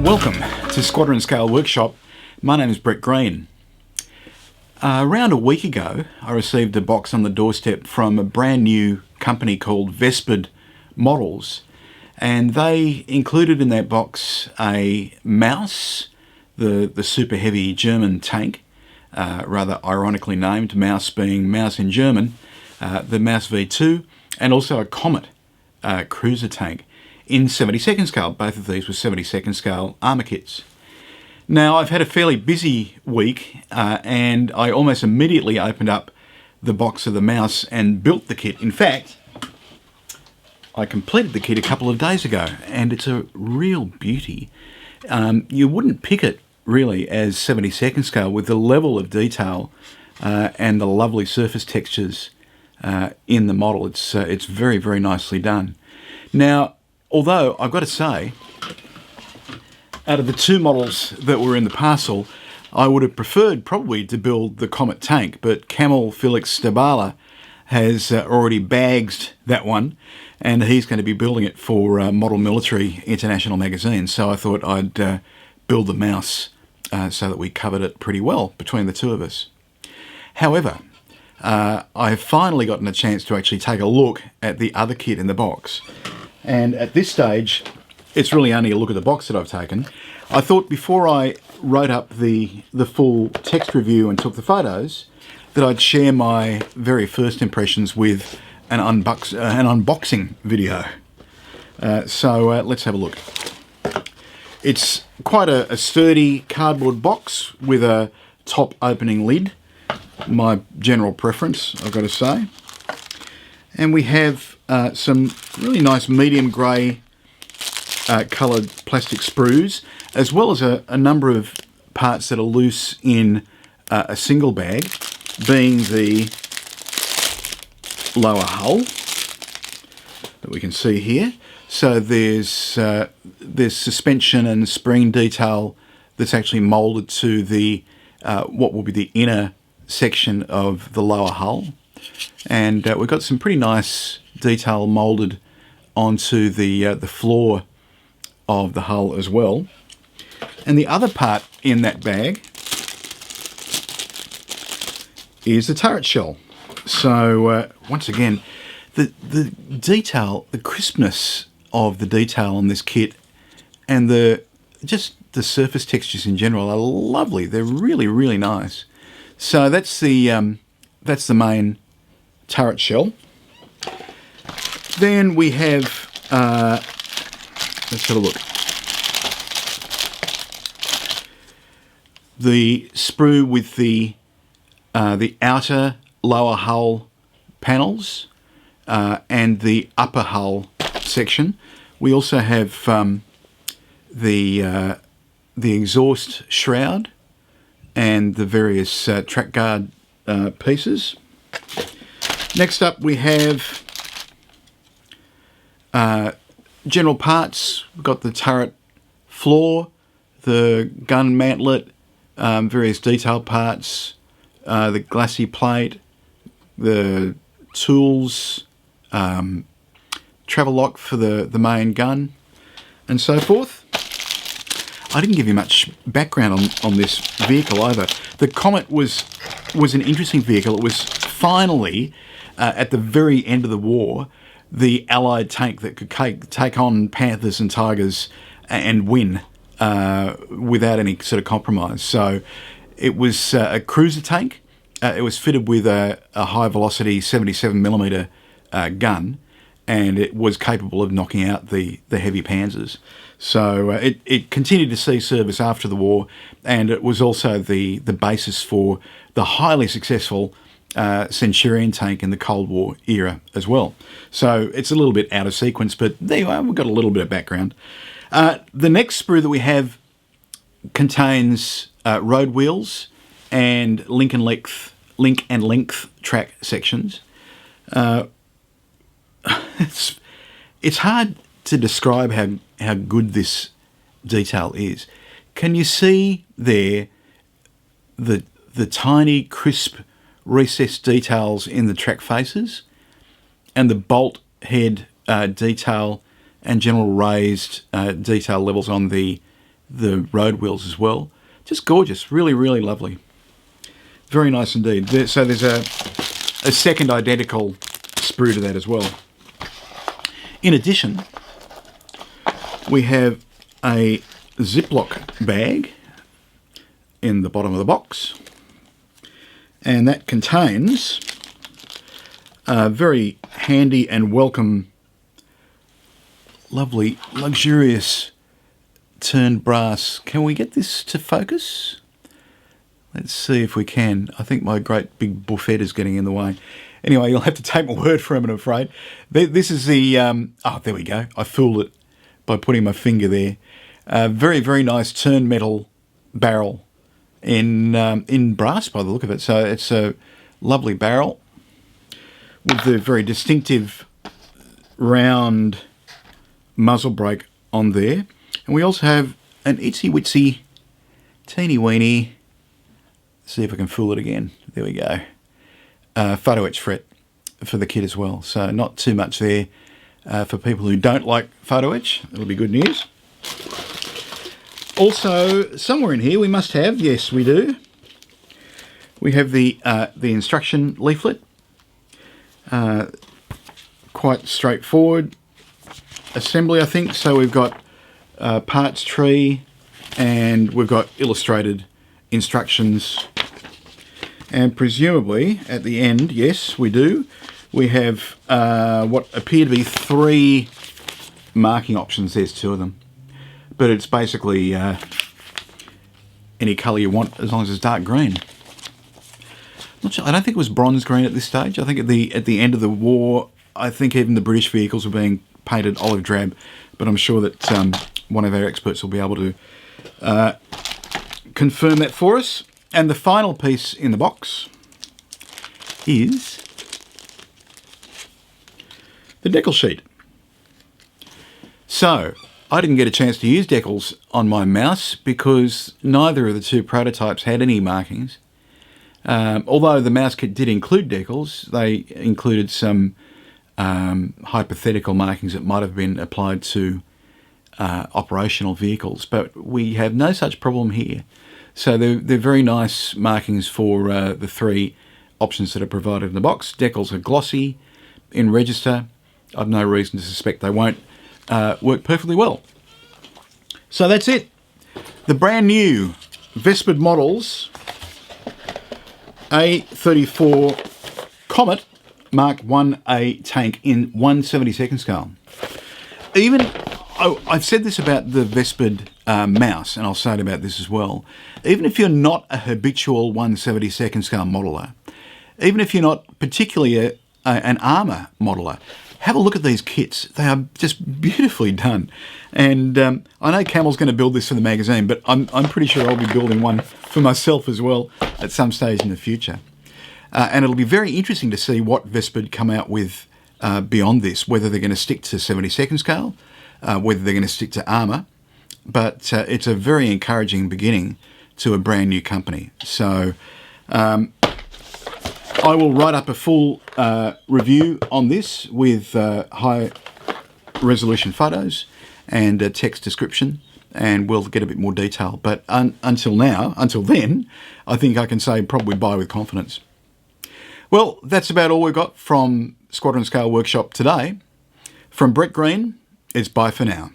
Welcome to Squadron Scale Workshop. My name is Brett Green. Around a week ago, I received a box on the doorstep from a brand new company called Vespid Models, and they included in that box a mouse, the super heavy German tank, rather ironically named, mouse being mouse in German, the Mouse V2, and also a Comet cruiser tank in 72nd scale. Both of these were 72nd scale armour kits. Now, I've had a fairly busy week, and I almost immediately opened up the box of the mouse and built the kit. In fact, I completed the kit a couple of days ago, and it's a real beauty. You wouldn't pick it really as 72nd scale with the level of detail and the lovely surface textures in the model. It's very, very nicely done. Now, although I've got to say, out of the two models that were in the parcel, I would have preferred probably to build the Comet Tank, but Camel Felix Stabala has already bagged that one, and he's going to be building it for Model Military International magazine. So I thought I'd build the mouse so that we covered it pretty well between the two of us. However, I've finally gotten a chance to actually take a look at the other kit in the box. And at this stage, it's really only a look at the box that I've taken. I thought before I wrote up the full text review and took the photos, that I'd share my very first impressions with an unboxing video. So let's have a look. It's quite a sturdy cardboard box with a top opening lid. My general preference, I've got to say. And we have some really nice medium grey coloured plastic sprues, as well as a number of parts that are loose in a single bag, being the lower hull that we can see here. So there's suspension and spring detail that's actually moulded to the what will be the inner section of the lower hull. And we've got some pretty nice detail moulded onto the floor of the hull as well. And the other part in that bag is the turret shell. So once again, the detail, the crispness of the detail on this kit, and just the surface textures in general are lovely. They're really, really nice. So that's the main turret shell. Then we have, let's have a look. The sprue with the outer lower hull panels and the upper hull section. We also have the exhaust shroud and the various track guard pieces. Next up we have general parts. We've got the turret floor, the gun mantlet, various detail parts, the glacis plate, the tools, travel lock for the main gun, and so forth. I didn't give you much background on this vehicle either. The Comet was an interesting vehicle. It was finally, at the very end of the war, the Allied tank that could take on Panthers and Tigers and win without any sort of compromise. So it was a cruiser tank. It was fitted with a high velocity 77mm gun, and it was capable of knocking out the heavy Panzers. So it continued to see service after the war, and it was also the basis for the highly successful Centurion tank in the Cold War era as well. So it's a little bit out of sequence, but there you are, we've got a little bit of background. The next sprue that we have contains road wheels and link and length track sections. It's hard to describe how good this detail is. Can you see there the tiny crisp recessed details in the track faces, and the bolt head detail and general raised detail levels on the the road wheels as well. Just gorgeous, really, really lovely. Very nice indeed. So there's a second identical sprue to that as well. In addition, we have a Ziploc bag in the bottom of the box, and that contains a very handy and welcome, lovely, luxurious turned brass. Can we get this to focus? Let's see if we can. I think my great big buffet is getting in the way. Anyway, you'll have to take my word for it, I'm afraid. This is the... oh, there we go. I fooled it by putting my finger there. Very, very nice turned metal barrel in brass by the look of it. So it's a lovely barrel with the very distinctive round muzzle brake on there. And we also have an itsy witsy teeny weeny, see if I can fool it again, there we go, photo etch fret for the kit as well. So not too much there for people who don't like photo etch. That'll be good news. Also, somewhere in here we must have, yes we do, we have the instruction leaflet. Quite straightforward assembly, I think. So we've got parts tree, and we've got illustrated instructions, and presumably at the end, yes we do, we have what appear to be 3 marking options. There's 2 of them, but it's basically any colour you want as long as it's dark green. Not sure, I don't think it was bronze green at this stage. I think at the end of the war, I think even the British vehicles were being painted olive drab, but I'm sure that one of our experts will be able to confirm that for us. And the final piece in the box is the Decals sheet. So I didn't get a chance to use Decals on my mouse because neither of the 2 prototypes had any markings. Although the mouse kit did include Decals, they included some hypothetical markings that might have been applied to operational vehicles, but we have no such problem here. So they're very nice markings for the 3 options that are provided in the box. Decals are glossy in register. I've no reason to suspect they won't work perfectly well. So that's it. The brand new Vespid Models A34 Comet Mark 1A tank in 1/72 scale. I've said this about the Vespid mouse, and I'll say it about this as well. Even if you're not a habitual 1/72 scale modeler, even if you're not particularly an armour modeler, have a look at these kits. They are just beautifully done. And I know Camel's going to build this for the magazine, but I'm pretty sure I'll be building one for myself as well at some stage in the future. And it'll be very interesting to see what Vespid come out with beyond this, whether they're going to stick to 72nd scale, whether they're going to stick to armour. But it's a very encouraging beginning to a brand new company. So I will write up a full review on this with high resolution photos and a text description, and we'll get a bit more detail. But until then, I think I can say probably buy with confidence. Well, that's about all we've got from Squadron Scale Workshop today. From Brett Green, it's bye for now.